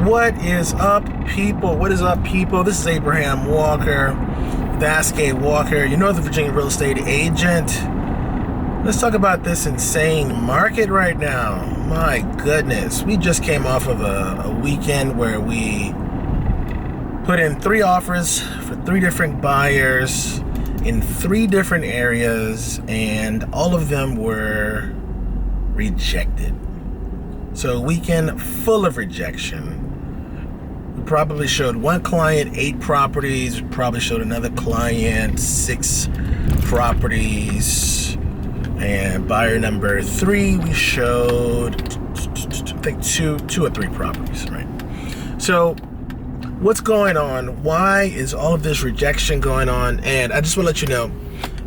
What is up, people? What is up, people? This is Abraham Walker, Vasquez Walker, your Northern Virginia real estate agent. Let's talk about this insane market right now. My goodness. We just came off of a weekend where we put in 3 offers for 3 different buyers in 3 different areas, and all of them were rejected. So a weekend full of rejection. We probably showed one client 8 properties. We probably showed another client 6 properties. And buyer number 3, we showed, I think, two or 3 properties, right? So what's going on? Why is all of this rejection going on? And I just want to let you know,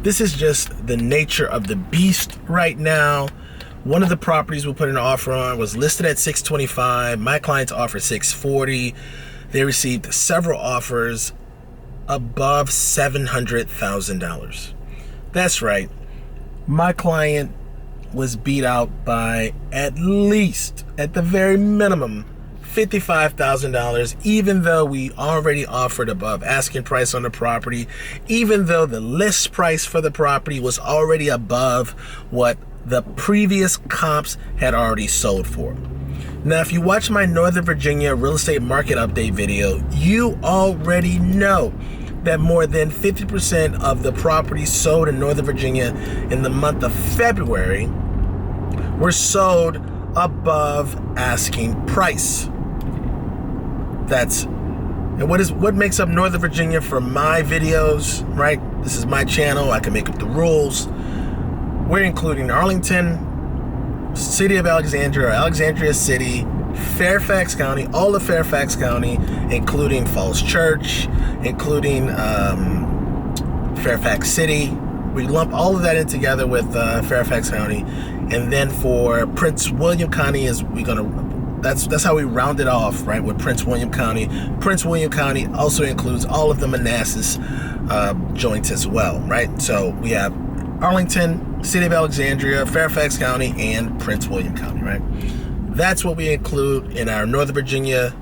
this is just the nature of the beast right now. One of the properties we put an offer on was listed at $625. My clients offered $640. They received several offers above $700,000. That's right. My client was beat out by at least, at the very minimum, $55,000, even though we already offered above asking price on the property, even though the list price for the property was already above what the previous comps had already sold for. Now, if you watch my Northern Virginia real estate market update video, you already know that more than 50% of the properties sold in Northern Virginia in the month of February were sold above asking price. And what makes up Northern Virginia for my videos, right? This is my channel. I can make up the rules. We're including Arlington, City of Alexandria, or Alexandria City, Fairfax County, all of Fairfax County, including Falls Church, including Fairfax City. We lump all of that in together with Fairfax County, and then for Prince William County that's how we round it off, right? With Prince William County. Prince William County also includes all of the Manassas joints as well, right? So we have Arlington, City of Alexandria, Fairfax County, and Prince William County, right? That's what we include in our Northern Virginia.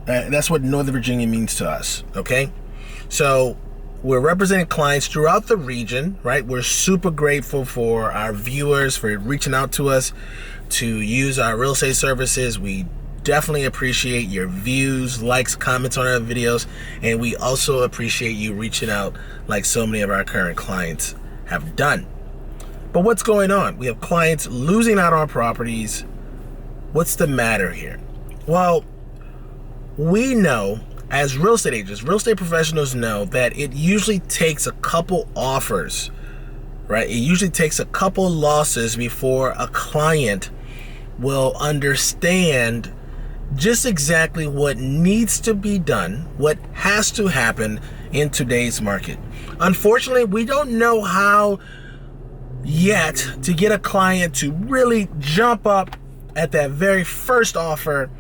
That's what Northern Virginia means to us, okay? So we're representing clients throughout the region, right? We're super grateful for our viewers for reaching out to us to use our real estate services. We definitely appreciate your views, likes, comments on our videos, and we also appreciate you reaching out like so many of our current clients have done. But what's going on? We have clients losing out on properties. What's the matter here? Well, we know as real estate agents, real estate professionals know that it usually takes a couple offers, right? It usually takes a couple losses before a client will understand just exactly what needs to be done, what has to happen in today's market. Unfortunately, we don't know how yet to get a client to really jump up at that very first offer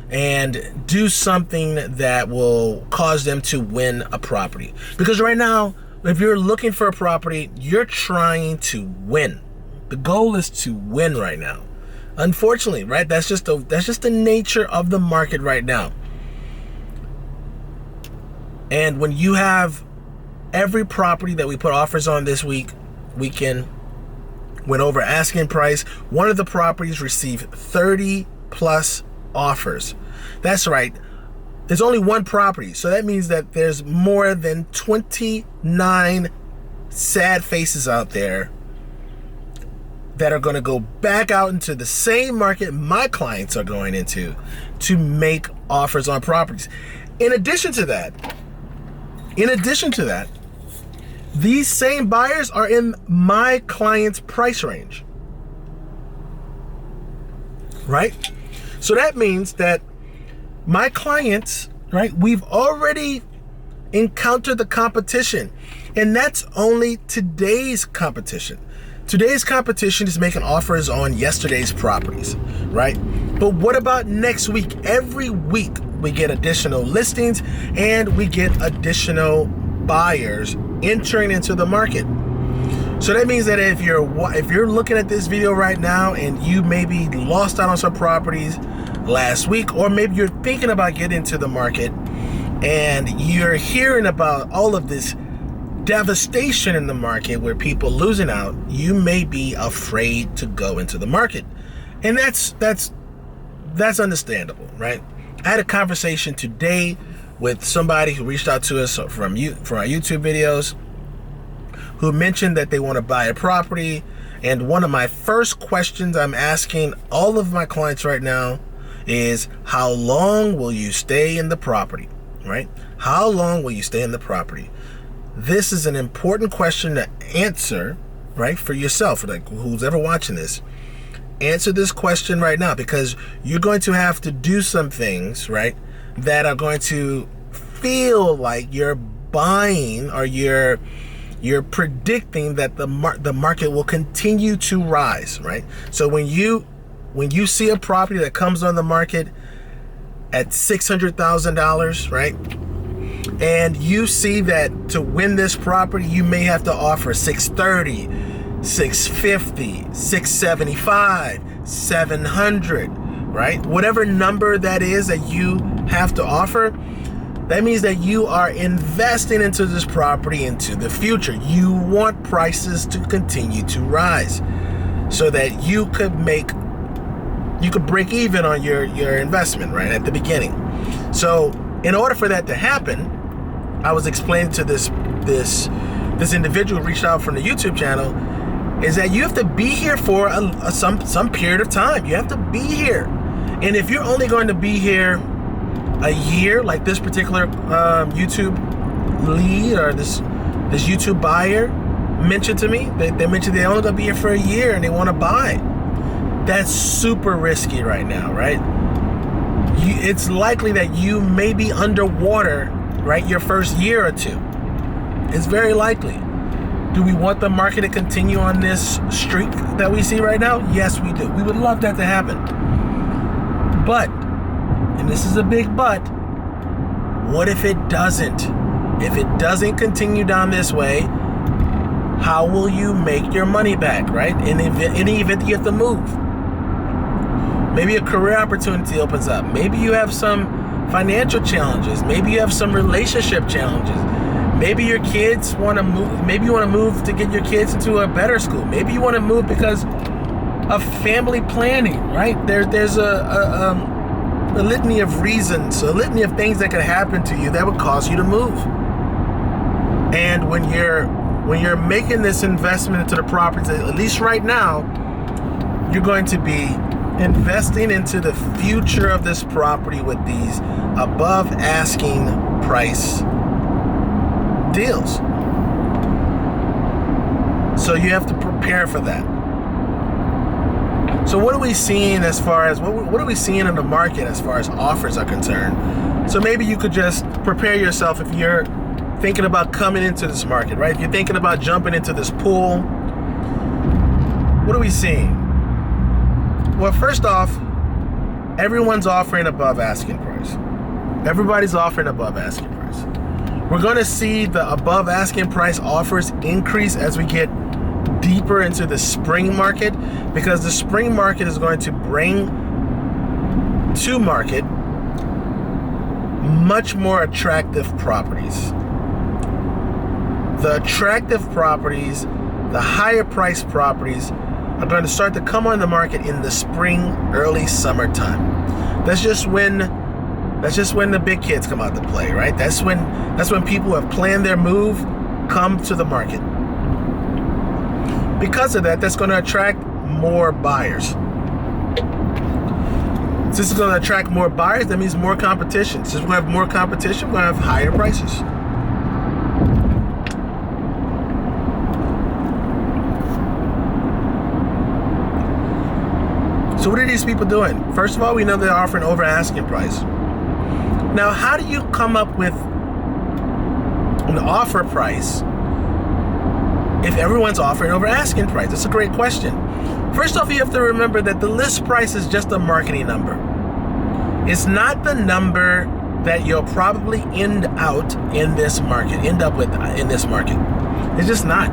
and do something that will cause them to win a property. Because right now, if you're looking for a property, you're trying to win. The goal is to win right now. Unfortunately, right? That's just the nature of the market right now. And when you have every property that we put offers on this weekend went over asking price, one of the properties received 30 plus offers. That's right. There's only one property. So that means that there's more than 29 sad faces out there that are going to go back out into the same market my clients are going into to make offers on properties. In addition to that, these same buyers are in my client's price range, right? So that means that my clients, right, we've already encountered the competition, and that's only today's competition. Today's competition is making offers on yesterday's properties, right? But what about next week? Every week we get additional listings and we get additional buyers entering into the market. So that means that if you're looking at this video right now and you maybe lost out on some properties last week, or maybe you're thinking about getting into the market and you're hearing about all of this devastation in the market where people losing out, you may be afraid to go into the market. And that's understandable, right? I had a conversation today with somebody who reached out to us from our YouTube videos, who mentioned that they want to buy a property. And one of my first questions I'm asking all of my clients right now is, how long will you stay in the property, right? How long will you stay in the property? This is an important question to answer, right, for yourself, like who's ever watching this. Answer this question right now, because you're going to have to do some things, right, that are going to feel like you're buying, or you're predicting that the market will continue to rise, right? So when you see a property that comes on the market at $600,000, right, and you see that to win this property you may have to offer $630,000, $650,000, $675,000, $700,000, right? Whatever number that is that you have to offer, that means that you are investing into this property into the future. You want prices to continue to rise so that you could break even on your investment, right, at the beginning. So in order for that to happen, I was explaining to this individual who reached out from the YouTube channel, is that you have to be here for some period of time. You have to be here. And if you're only going to be here a year, like this particular YouTube lead or this YouTube buyer mentioned to me, they mentioned they're only going to be here for a year and they want to buy. That's super risky right now, right? It's likely that you may be underwater, right, your first year or two. It's very likely. Do we want the market to continue on this streak that we see right now? Yes, we do. We would love that to happen. But, and this is a big but, what if it doesn't? If it doesn't continue down this way, how will you make your money back, right? In any event that you have to move. Maybe a career opportunity opens up. Maybe you have some financial challenges. Maybe you have some relationship challenges. Maybe your kids want to move. Maybe you want to move to get your kids into a better school. Maybe you want to move because of family planning, right? There's a litany of reasons, a litany of things that could happen to you that would cause you to move. And when you're making this investment into the property, at least right now, you're going to be investing into the future of this property with these above asking price deals. So you have to prepare for that. So what are we seeing as far as what are we seeing in the market as far as offers are concerned? So maybe you could just prepare yourself if you're thinking about coming into this market, right? If you're thinking about jumping into this pool, what are we seeing? Well, first off, everyone's offering above asking price. Everybody's offering above asking price. We're going to see the above asking price offers increase as we get deeper into the spring market, because the spring market is going to bring to market much more attractive properties. The attractive properties, the higher priced properties are going to start to come on the market in the spring, early summertime. That's just when the big kids come out to play, right? That's when people who have planned their move come to the market. Because of that, that's going to attract more buyers. Since it's going to attract more buyers, that means more competition. Since we have more competition, we're going to have higher prices. So what are these people doing? First of all, we know they're offering over asking price. Now, how do you come up with an offer price if everyone's offering over asking price? That's a great question. First off, you have to remember that the list price is just a marketing number. It's not the number that you'll probably end up with in this market. It's just not.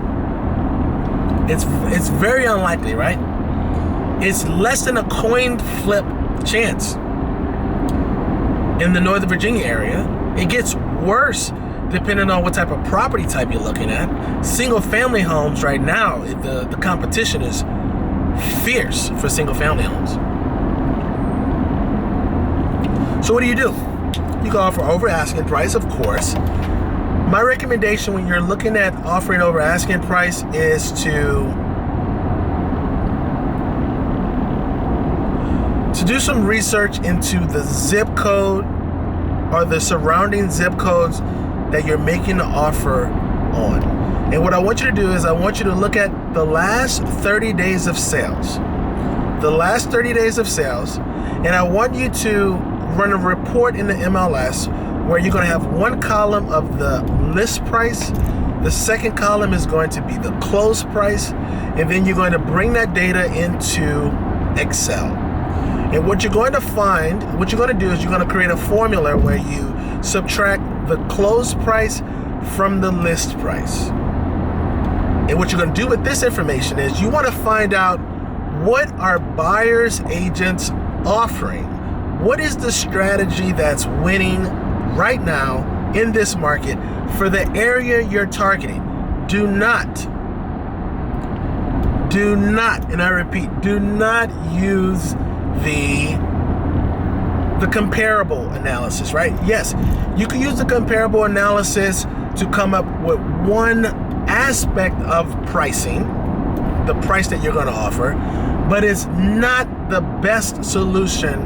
It's very unlikely, right? It's less than a coin flip chance. In the Northern Virginia area, it gets worse depending on what type of property type you're looking at. Single family homes right now, the competition is fierce for single family homes. So what do? You can offer over asking price, of course. My recommendation when you're looking at offering over asking price is to do some research into the zip code or the surrounding zip codes that you're making the offer on. And what I want you to do is I want you to look at the last 30 days of sales. The last 30 days of sales, and I want you to run a report in the MLS where you're going to have one column of the list price, the second column is going to be the close price, and then you're going to bring that data into Excel. And what you're going to do is you're going to create a formula where you subtract the close price from the list price. And what you're going to do with this information is you want to find out what are buyers agents offering. What is the strategy that's winning right now in this market for the area you're targeting? Do not, and I repeat, do not use the comparable analysis, right? Yes, you can use the comparable analysis to come up with one aspect of pricing, the price that you're going to offer, but it's not the best solution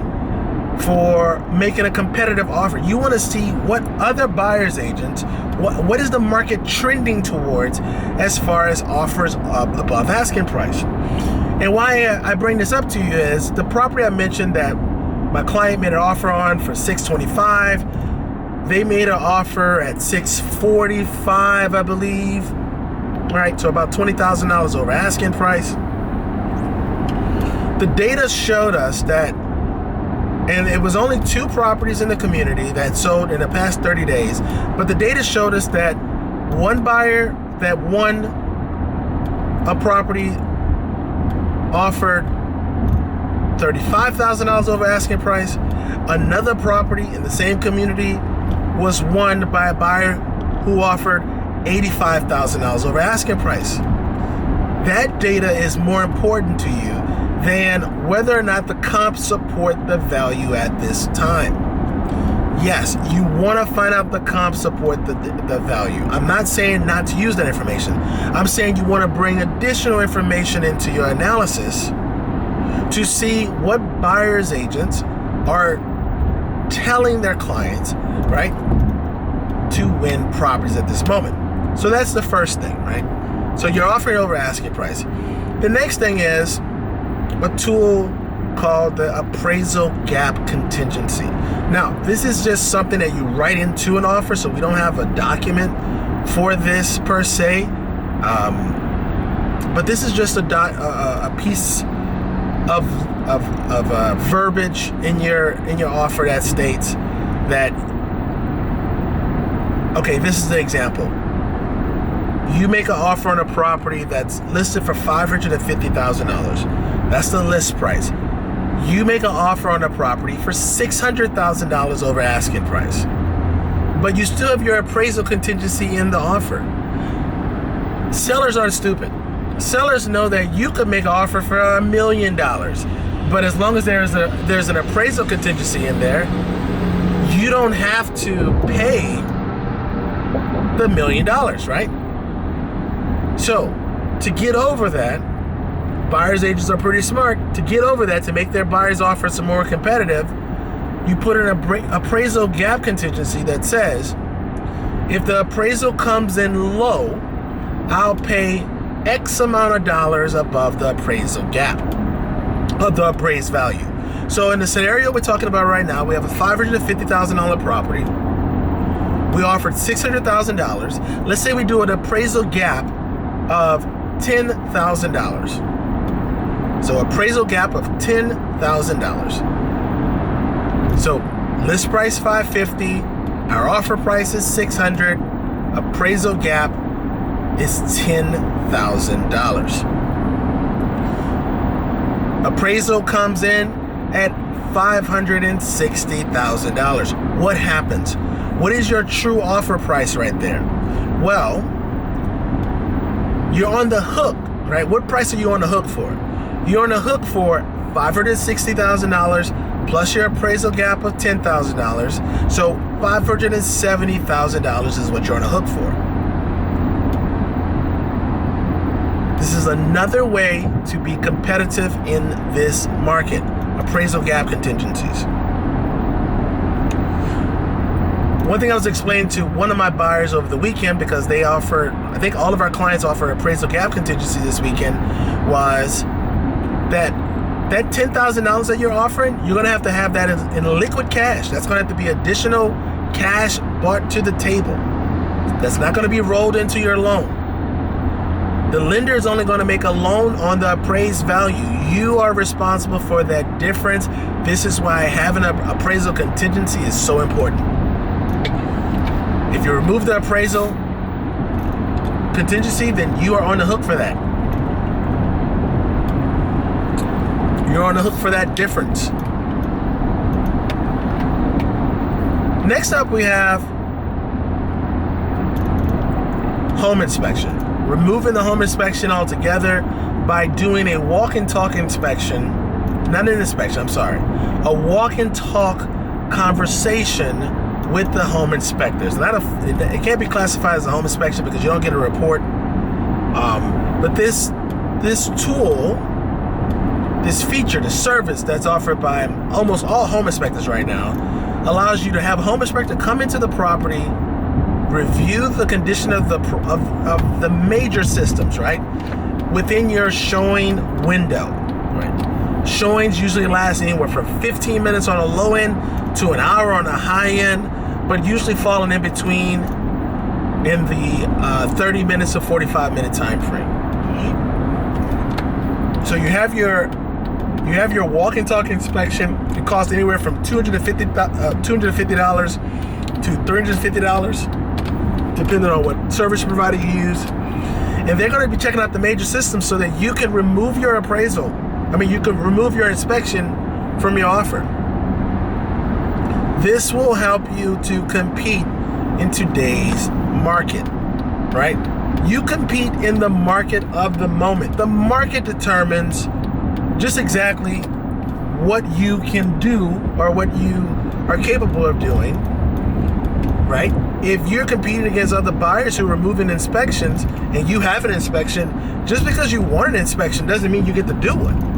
for making a competitive offer. You want to see what other buyer's agents, what is the market trending towards as far as offers above asking price. And why I bring this up to you is the property I mentioned that my client made an offer on for $625. They made an offer at $645, I believe. All right, so about $20,000 over asking price. The data showed us that, and it was only 2 properties in the community that sold in the past 30 days, but the data showed us that one buyer that won a property offered $35,000 over asking price. Another property in the same community was won by a buyer who offered $85,000 over asking price. That data is more important to you than whether or not the comps support the value at this time. Yes, you want to find out the comps support the value. I'm not saying not to use that information. I'm saying you want to bring additional information into your analysis to see what buyer's agents are telling their clients, right, to win properties at this moment. So that's the first thing, right? So you're offering over asking price. The next thing is a tool called the Appraisal Gap Contingency. Now, this is just something that you write into an offer, so we don't have a document for this per se, but this is just a piece of verbiage in your offer that states that, okay, this is the example. You make an offer on a property that's listed for $550,000. That's the list price. You make an offer on a property for $600,000 over asking price, but you still have your appraisal contingency in the offer. Sellers aren't stupid. Sellers know that you could make an offer for $1 million, but as long as there's an appraisal contingency in there, you don't have to pay the $1 million, right? So to get over that, buyer's agents are pretty smart. To get over that, to make their buyer's offer some more competitive, you put an appraisal gap contingency that says, if the appraisal comes in low, I'll pay X amount of dollars above the appraisal gap, of the appraised value. So in the scenario we're talking about right now, we have a $550,000 property. We offered $600,000. Let's say we do an appraisal gap of $10,000. So appraisal gap of $10,000. So list price $550, our offer price is $600, appraisal gap is $10,000. Appraisal comes in at $560,000. What happens? What is your true offer price right there? Well, you're on the hook, right? What price are you on the hook for? You're on the hook for $560,000 plus your appraisal gap of $10,000. So $570,000 is what you're on the hook for. This is another way to be competitive in this market. Appraisal gap contingencies. One thing I was explaining to one of my buyers over the weekend, because they offer, I think all of our clients offer appraisal gap contingency this weekend, was that $10,000 that you're offering, you're going to have that in liquid cash. That's going to have to be additional cash brought to the table. That's not going to be rolled into your loan. The lender is only going to make a loan on the appraised value. You are responsible for that difference. This is why having an appraisal contingency is so important. If you remove the appraisal contingency, then you are on the hook for that. You're on the hook for that difference. Next up, we have home inspection. Removing the home inspection altogether by doing a walk and talk inspection, not an inspection, I'm sorry, a walk and talk conversation with the home inspectors. It can't be classified as a home inspection because you don't get a report. But this tool, this feature, the service that's offered by almost all home inspectors right now, allows you to have a home inspector come into the property, review the condition of the major systems, right, within your showing window, right? Showings usually last anywhere from 15 minutes on the low end to an hour on the high end, but usually falling in between in the 30 minutes to 45-minute time frame. So you have your walk and talk inspection. It costs anywhere from $250 to $350, depending on what service provider you use. And they're going to be checking out the major systems so that you can remove your appraisal. You can remove your inspection from your offer. This will help you to compete in today's market, right? You compete in the market of the moment. The market determines just exactly what you can do or what you are capable of doing, right? If you're competing against other buyers who are removing inspections and you have an inspection, just because you want an inspection doesn't mean you get to do one.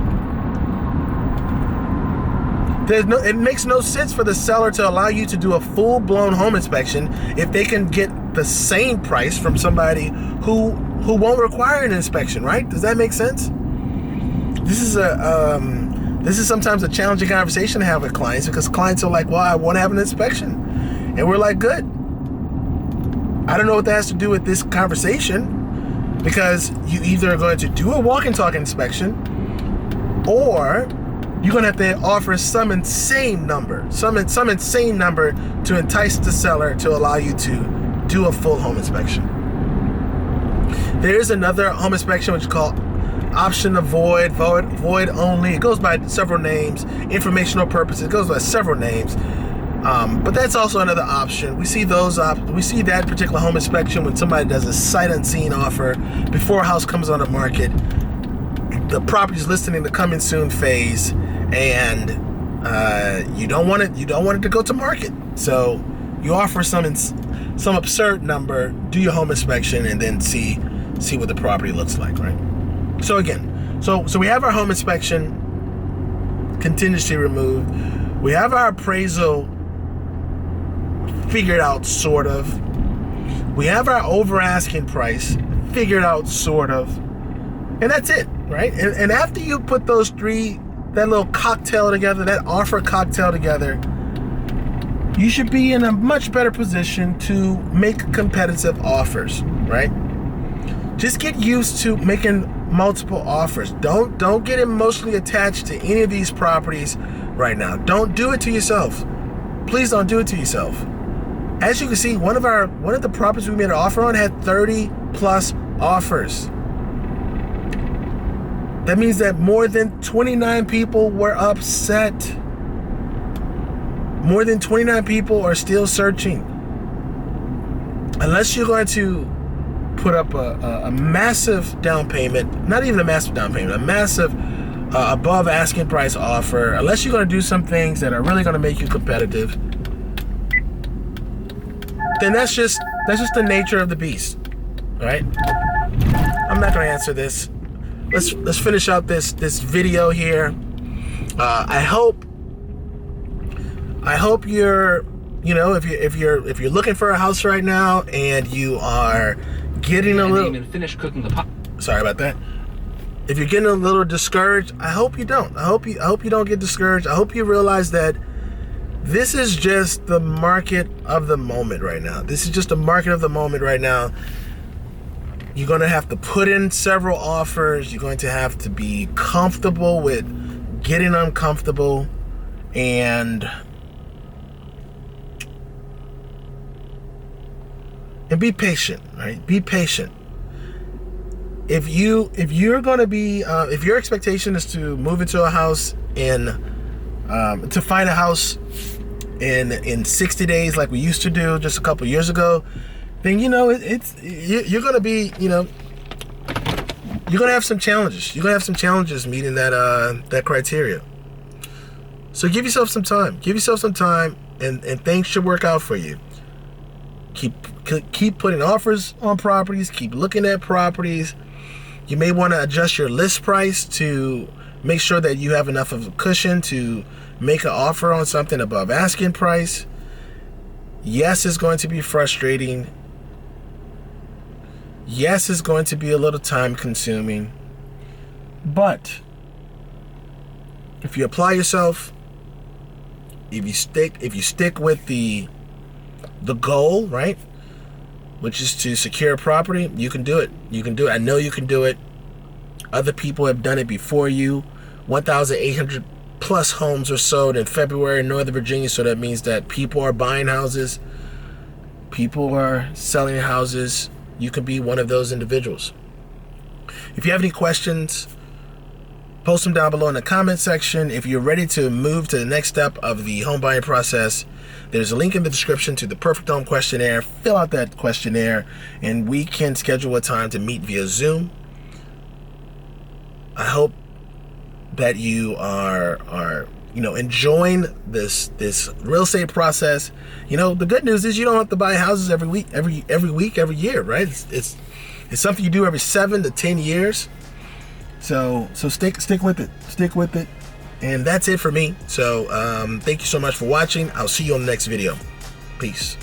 It makes no sense for the seller to allow you to do a full-blown home inspection if they can get the same price from somebody who won't require an inspection, right? Does that make sense? This is sometimes a challenging conversation to have with clients, because clients are like, well, I want to have an inspection. And we're like, good. I don't know what that has to do with this conversation, because you either are going to do a walk and talk inspection, or you're going to have to offer some insane number to entice the seller to allow you to do a full home inspection. There is another home inspection which is called option to void only. It goes by several names, informational purposes. It goes by several names. But that's also another option. We see that particular home inspection when somebody does a sight unseen offer before a house comes on the market. The property's listed in the coming soon phase, and you don't want it to go to market. So you offer some absurd number, do your home inspection, and then see what the property looks like, right? So again, so we have our home inspection contingency removed. We have our appraisal figured out, sort of. We have our over asking price figured out, sort of. And that's it, right? And after you put those three, that little cocktail together, that offer cocktail together, you should be in a much better position to make competitive offers, right? Just get used to making multiple offers. Don't get emotionally attached to any of these properties right now. Don't do it to yourself. Please don't do it to yourself. As you can see, one of the properties we made an offer on had 30 plus offers. That means that more than 29 people were upset. More than 29 people are still searching. Unless you're going to put up a massive down payment, not even a massive down payment, a massive above asking price offer, unless you're going to do some things that are really going to make you competitive, then that's just the nature of the beast, all right? I'm not going to answer this. Let's finish out this video here. I hope you're, if you're looking for a house right now and you are getting a little, and finish cooking the pot. Sorry about that. If you're getting a little discouraged, I hope you don't. I hope you don't get discouraged. I hope you realize that this is just the market of the moment right now. This is just the market of the moment right now. You're going to have to put in several offers. You're going to have to be comfortable with getting uncomfortable, and be patient, right? Be patient. If you're going to be, if your expectation is to move into a house to find a house in 60 days like we used to do just a couple years ago, then you're going to be, you're going to have some challenges. You're going to have some challenges meeting that criteria. So give yourself some time. Give yourself some time, and things should work out for you. Keep putting offers on properties. Keep looking at properties. You may want to adjust your list price to make sure that you have enough of a cushion to make an offer on something above asking price. Yes, it's going to be frustrating. Yes, it's going to be a little time consuming. But if you apply yourself, if you stick with the goal, right, which is to secure a property, you can do it. You can do it. I know you can do it. Other people have done it before you. 1,800 plus homes were sold in February in Northern Virginia, so that means that people are buying houses. People are selling houses. You can be one of those individuals. If you have any questions, post them down below in the comment section. If you're ready to move to the next step of the home buying process, there's a link in the description to the Perfect Home Questionnaire. Fill out that questionnaire, and we can schedule a time to meet via Zoom. I hope that you are enjoying this real estate process. The good news is you don't have to buy houses every week, every year, right? It's something you do every 7 to 10 years. So stick with it. And that's it for me. So thank you so much for watching. I'll see you on the next video. Peace.